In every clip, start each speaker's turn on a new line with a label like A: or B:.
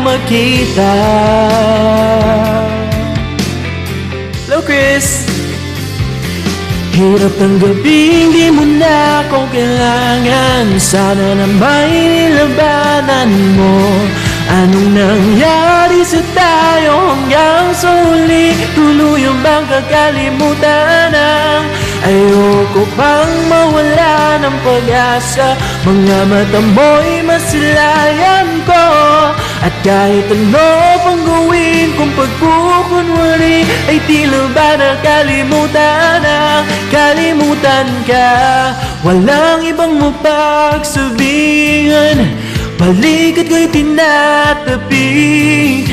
A: makita. Hello, Chris! Hirap ng gabing di mo na ako kailangan. Sana na may nilabanan mo. Anong nangyari sa tayo hanggang sa huli? Tuluyang bang kakalimutan ang ayoko pang mawala ng pag-asa. Mga mata mo'y masilayan ko. At kahit ano pang gawin kung pagkukunwari, ay tila ba nakalimutan ang kalimutan ka. Walang ibang mapagsabihan, balikat ko'y tinatapik.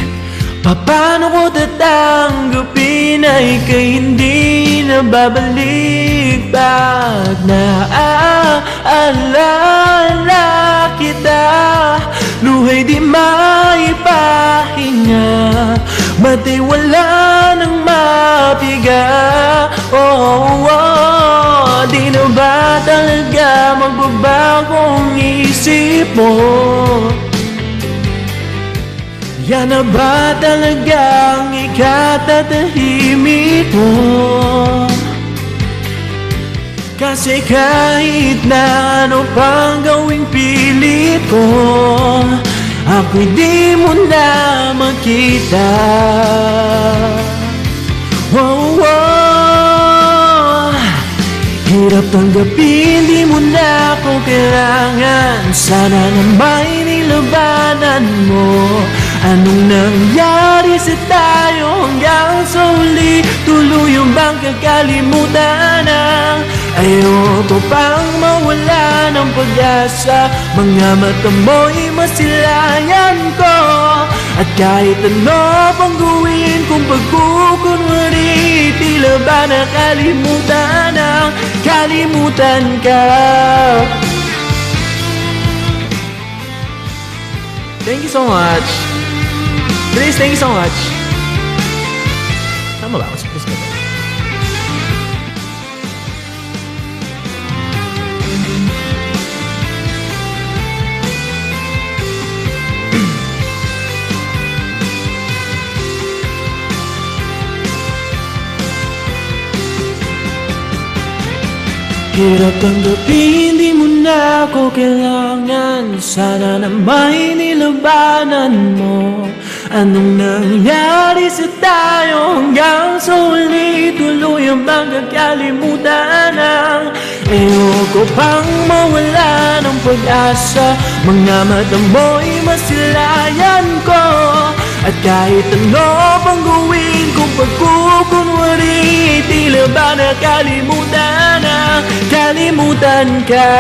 A: Paano ko tatanggapin na ika'y hindi na babalik? Pag naaalala kita, luhay di maipahinga, mata'y wala nang mapiga. Di na ba talaga magbabago ang isip mo? Yan na ba talagang ikatatahimik mo? Kasi kahit na ano pang gawing pilit ko, ako'y di mo na makita. Hirap tanggapin, di mo na ako kailangan. Sana na may nilabanan mo. Anong nangyari sa tayo hanggang sa huli? Tuluyang bang kakalimutan ang ayoko pang mawala ng pag-asa. Mga mata mo'y masilayan ko. At kahit ano pang gawin kung pagkukunwari, tila ba nakalimutan ang kalimutan ka. Thank you so much. Please, thank you so much. Tama ba ako? Suppose ba? Hirap tanggapin, di mo na ako kailangan. Sana na may nilabanan mo. Anong nangyari sa tayo hanggang sa huli? Tuluyang bang kakalimutan ang ayoko pang mawala ng pag-asa. Mga mata mo'y masilayan ko. At kahit ano pang gawin kung pagkukunwari, tila ba nakalimutan ang kalimutan ka.